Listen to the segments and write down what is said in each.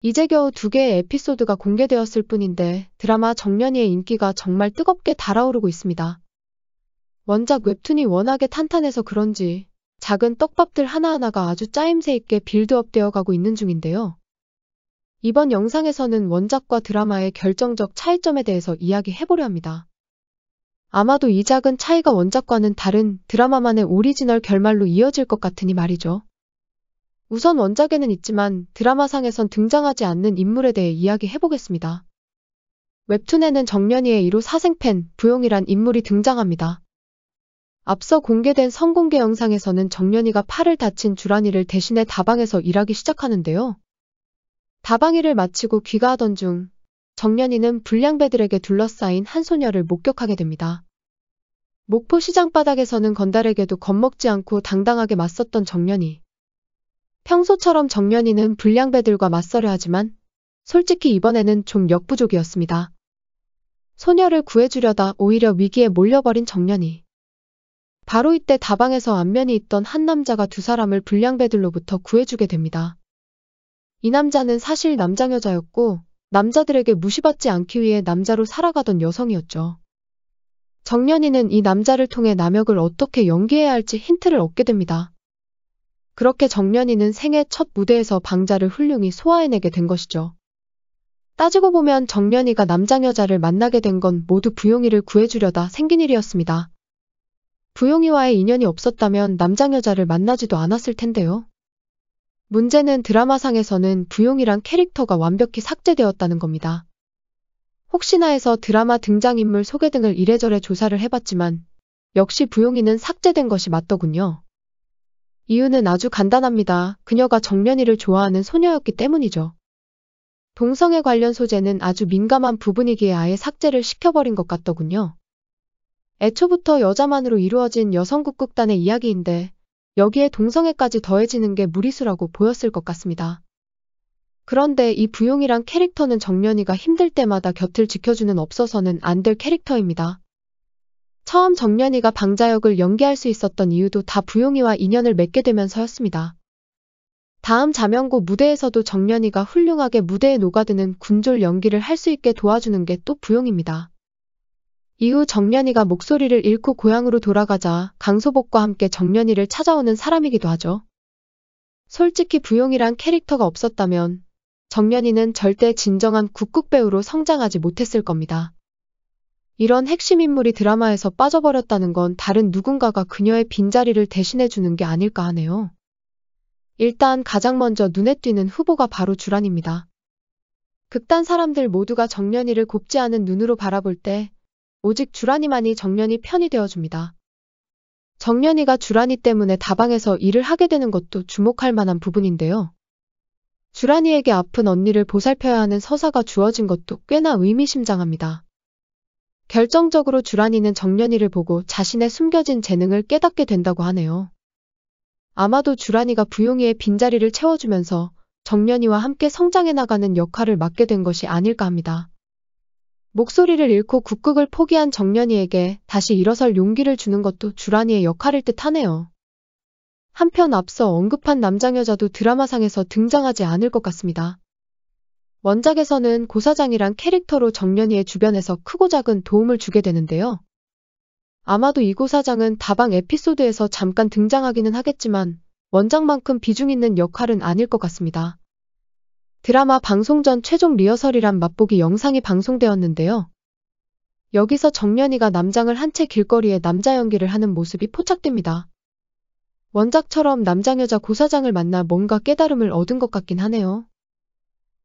이제 겨우 2개의 에피소드가 공개되었을 뿐인데 드라마 정년이의 인기가 정말 뜨겁게 달아오르고 있습니다. 원작 웹툰이 워낙에 탄탄해서 그런지 작은 떡밥들 하나하나가 아주 짜임새 있게 빌드업 되어 가고 있는 중인데요. 이번 영상에서는 원작과 드라마의 결정적 차이점에 대해서 이야기해보려 합니다. 아마도 이 작은 차이가 원작과는 다른 드라마만의 오리지널 결말로 이어질 것 같으니 말이죠. 우선 원작에는 있지만 드라마상에선 등장하지 않는 인물에 대해 이야기해보겠습니다. 웹툰에는 정년이의 1호 사생팬 부용이란 인물이 등장합니다. 앞서 공개된 선공개 영상에서는 정년이가 팔을 다친 주란이를 대신해 다방에서 일하기 시작하는데요. 다방일을 마치고 귀가하던 중 정년이는 불량배들에게 둘러싸인 한 소녀를 목격하게 됩니다. 목포 시장 바닥에서는 건달에게도 겁먹지 않고 당당하게 맞섰던 정년이. 평소처럼 정년이는 불량배들과 맞서려 하지만 솔직히 이번에는 좀 역부족이었습니다. 소녀를 구해주려다 오히려 위기에 몰려버린 정년이. 바로 이때 다방에서 안면이 있던 한 남자가 두 사람을 불량배들로부터 구해주게 됩니다. 이 남자는 사실 남장여자였고 남자들에게 무시받지 않기 위해 남자로 살아가던 여성이었죠. 정년이는 이 남자를 통해 남역을 어떻게 연기해야 할지 힌트를 얻게 됩니다. 그렇게 정년이는 생애 첫 무대에서 방자를 훌륭히 소화해내게 된 것이죠. 따지고 보면 정년이가 남장여자를 만나게 된 건 모두 부용이를 구해주려다 생긴 일이었습니다. 부용이와의 인연이 없었다면 남장여자를 만나지도 않았을 텐데요. 문제는 드라마상에서는 부용이란 캐릭터가 완벽히 삭제되었다는 겁니다. 혹시나 해서 드라마 등장인물 소개 등을 이래저래 조사를 해봤지만 역시 부용이는 삭제된 것이 맞더군요. 이유는 아주 간단합니다. 그녀가 정년이를 좋아하는 소녀였기 때문이죠. 동성애 관련 소재는 아주 민감한 부분이기에 아예 삭제를 시켜버린 것 같더군요. 애초부터 여자만으로 이루어진 여성국극단의 이야기인데 여기에 동성애까지 더해지는 게 무리수라고 보였을 것 같습니다. 그런데 이 부용이란 캐릭터는 정년이가 힘들 때마다 곁을 지켜주는 없어서는 안 될 캐릭터입니다. 처음 정년이가 방자 역을 연기할 수 있었던 이유도 다 부용이와 인연을 맺게 되면서였습니다. 다음 자명고 무대에서도 정년이가 훌륭하게 무대에 녹아드는 군졸 연기를 할 수 있게 도와주는 게 또 부용입니다. 이후 정년이가 목소리를 잃고 고향으로 돌아가자 강소복과 함께 정년이를 찾아오는 사람이기도 하죠. 솔직히 부용이란 캐릭터가 없었다면 정년이는 절대 진정한 국극배우로 성장하지 못했을 겁니다. 이런 핵심 인물이 드라마에서 빠져버렸다는 건 다른 누군가가 그녀의 빈자리를 대신해주는 게 아닐까 하네요. 일단 가장 먼저 눈에 띄는 후보가 바로 주란입니다. 극단 사람들 모두가 정년이를 곱지 않은 눈으로 바라볼 때 오직 주란이만이 정년이 편이 되어줍니다. 정년이가 주란이 때문에 다방에서 일을 하게 되는 것도 주목할 만한 부분인데요. 주란이에게 아픈 언니를 보살펴야 하는 서사가 주어진 것도 꽤나 의미심장합니다. 결정적으로 주란이는 정년이를 보고 자신의 숨겨진 재능을 깨닫게 된다고 하네요. 아마도 주란이가 부용이의 빈자리를 채워주면서 정년이와 함께 성장해 나가는 역할을 맡게 된 것이 아닐까 합니다. 목소리를 잃고 국극을 포기한 정년이에게 다시 일어설 용기를 주는 것도 주란이의 역할일 듯 하네요. 한편 앞서 언급한 남장여자도 드라마상에서 등장하지 않을 것 같습니다. 원작에서는 고사장이란 캐릭터로 정년이의 주변에서 크고 작은 도움을 주게 되는데요. 아마도 이 고사장은 다방 에피소드에서 잠깐 등장하기는 하겠지만 원작만큼 비중 있는 역할은 아닐 것 같습니다. 드라마 방송 전 최종 리허설이란 맛보기 영상이 방송되었는데요. 여기서 정년이가 남장을 한 채 길거리에 남자 연기를 하는 모습이 포착됩니다. 원작처럼 남장여자 고사장을 만나 뭔가 깨달음을 얻은 것 같긴 하네요.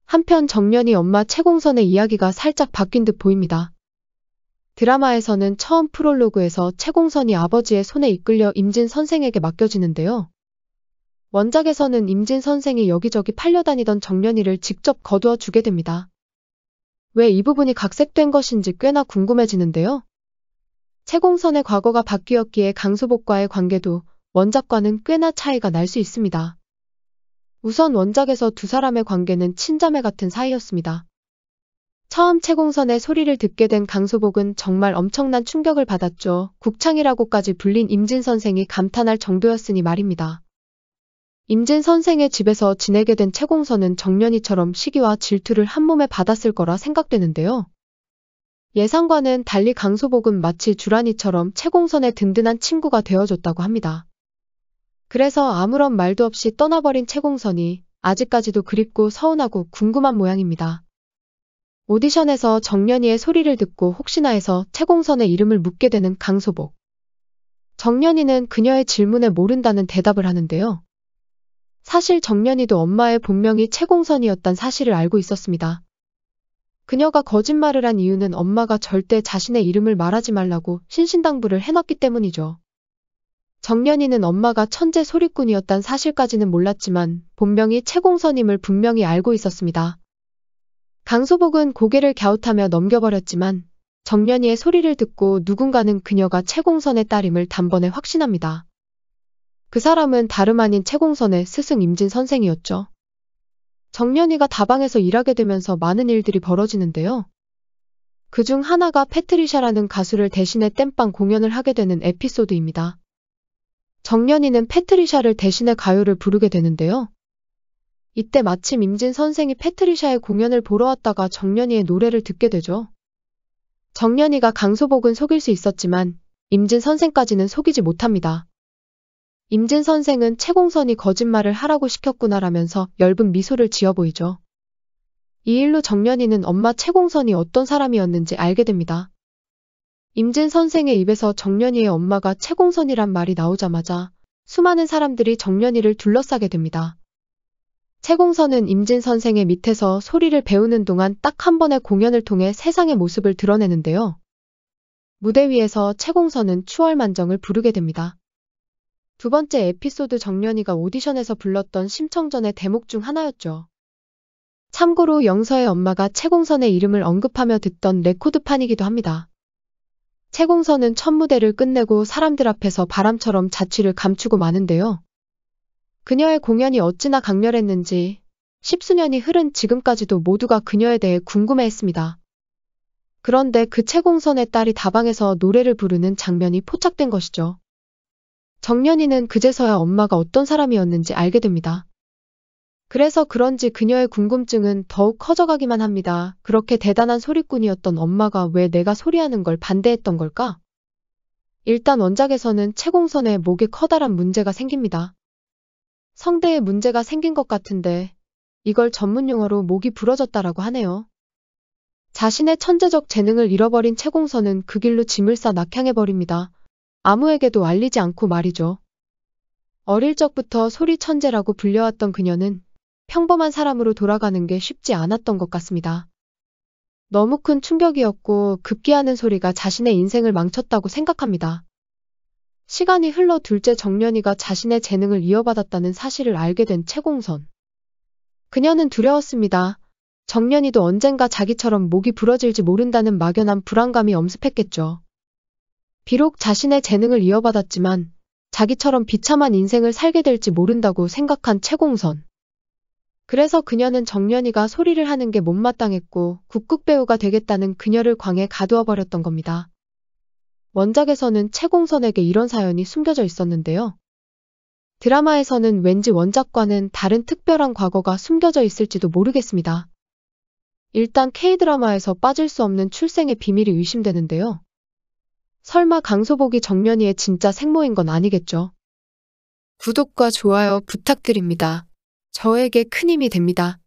한편 정년이 엄마 채공선의 이야기가 살짝 바뀐 듯 보입니다. 드라마에서는 처음 프롤로그에서 채공선이 아버지의 손에 이끌려 임진 선생에게 맡겨지는데요. 원작에서는 임진 선생이 여기저기 팔려다니던 정년이를 직접 거두어 주게 됩니다. 왜 이 부분이 각색된 것인지 꽤나 궁금해지는데요. 채공선의 과거가 바뀌었기에 강소복과의 관계도 원작과는 꽤나 차이가 날 수 있습니다. 우선 원작에서 두 사람의 관계는 친자매 같은 사이였습니다. 처음 채공선의 소리를 듣게 된 강소복은 정말 엄청난 충격을 받았죠. 국창이라고까지 불린 임진 선생이 감탄할 정도였으니 말입니다. 임진 선생의 집에서 지내게 된 채공선은 정년이처럼 시기와 질투를 한 몸에 받았을 거라 생각되는데요. 예상과는 달리 강소복은 마치 주란이처럼 채공선의 든든한 친구가 되어줬다고 합니다. 그래서 아무런 말도 없이 떠나버린 채공선이 아직까지도 그립고 서운하고 궁금한 모양입니다. 오디션에서 정년이의 소리를 듣고 혹시나 해서 채공선의 이름을 묻게 되는 강소복. 정년이는 그녀의 질문에 모른다는 대답을 하는데요. 사실 정년이도 엄마의 본명이 채공선이었단 사실을 알고 있었습니다. 그녀가 거짓말을 한 이유는 엄마가 절대 자신의 이름을 말하지 말라고 신신당부를 해놨기 때문이죠. 정년이는 엄마가 천재 소리꾼이었단 사실까지는 몰랐지만 본명이 채공선임을 분명히 알고 있었습니다. 강소복은 고개를 갸웃하며 넘겨버렸지만 정년이의 소리를 듣고 누군가는 그녀가 채공선의 딸임을 단번에 확신합니다. 그 사람은 다름 아닌 채공선의 스승 임진 선생이었죠. 정년이가 다방에서 일하게 되면서 많은 일들이 벌어지는데요. 그중 하나가 패트리샤라는 가수를 대신해 땜빵 공연을 하게 되는 에피소드입니다. 정년이는 패트리샤를 대신해 가요를 부르게 되는데요. 이때 마침 임진 선생이 패트리샤의 공연을 보러 왔다가 정년이의 노래를 듣게 되죠. 정년이가 강소복은 속일 수 있었지만 임진 선생까지는 속이지 못합니다. 임진 선생은 채공선이 거짓말을 하라고 시켰구나라면서 엷은 미소를 지어 보이죠. 이 일로 정년이는 엄마 채공선이 어떤 사람이었는지 알게 됩니다. 임진 선생의 입에서 정년이의 엄마가 채공선이란 말이 나오자마자 수많은 사람들이 정년이를 둘러싸게 됩니다. 채공선은 임진 선생의 밑에서 소리를 배우는 동안 딱 한 번의 공연을 통해 세상의 모습을 드러내는데요. 무대 위에서 채공선은 추월만정을 부르게 됩니다. 두 번째 에피소드 정년이가 오디션에서 불렀던 심청전의 대목 중 하나였죠. 참고로 영서의 엄마가 채공선의 이름을 언급하며 듣던 레코드판이기도 합니다. 채공선은 첫 무대를 끝내고 사람들 앞에서 바람처럼 자취를 감추고 마는데요. 그녀의 공연이 어찌나 강렬했는지 10수년이 흐른 지금까지도 모두가 그녀에 대해 궁금해했습니다. 그런데 그 채공선의 딸이 다방에서 노래를 부르는 장면이 포착된 것이죠. 정년이는 그제서야 엄마가 어떤 사람이었는지 알게 됩니다. 그래서 그런지 그녀의 궁금증은 더욱 커져가기만 합니다. 그렇게 대단한 소리꾼이었던 엄마가 왜 내가 소리하는 걸 반대했던 걸까? 일단 원작에서는 채공선의 목에 커다란 문제가 생깁니다. 성대에 문제가 생긴 것 같은데 이걸 전문 용어로 목이 부러졌다라고 하네요. 자신의 천재적 재능을 잃어버린 채공선은 그 길로 짐을 싸 낙향해버립니다. 아무에게도 알리지 않고 말이죠. 어릴 적부터 소리 천재라고 불려왔던 그녀는 평범한 사람으로 돌아가는 게 쉽지 않았던 것 같습니다. 너무 큰 충격이었고 급기야는 소리가 자신의 인생을 망쳤다고 생각합니다. 시간이 흘러 둘째 정년이가 자신의 재능을 이어받았다는 사실을 알게 된 채공선. 그녀는 두려웠습니다. 정년이도 언젠가 자기처럼 목이 부러질지 모른다는 막연한 불안감이 엄습했겠죠. 비록 자신의 재능을 이어받았지만 자기처럼 비참한 인생을 살게 될지 모른다고 생각한 채공선. 그래서 그녀는 정년이가 소리를 하는 게 못마땅했고 국극배우가 되겠다는 그녀를 광에 가두어 버렸던 겁니다. 원작에서는 채공선에게 이런 사연이 숨겨져 있었는데요. 드라마에서는 왠지 원작과는 다른 특별한 과거가 숨겨져 있을지도 모르겠습니다. 일단 K드라마에서 빠질 수 없는 출생의 비밀이 의심되는데요. 설마 강소복이 정년이의 진짜 생모인 건 아니겠죠? 구독과 좋아요 부탁드립니다. 저에게 큰 힘이 됩니다.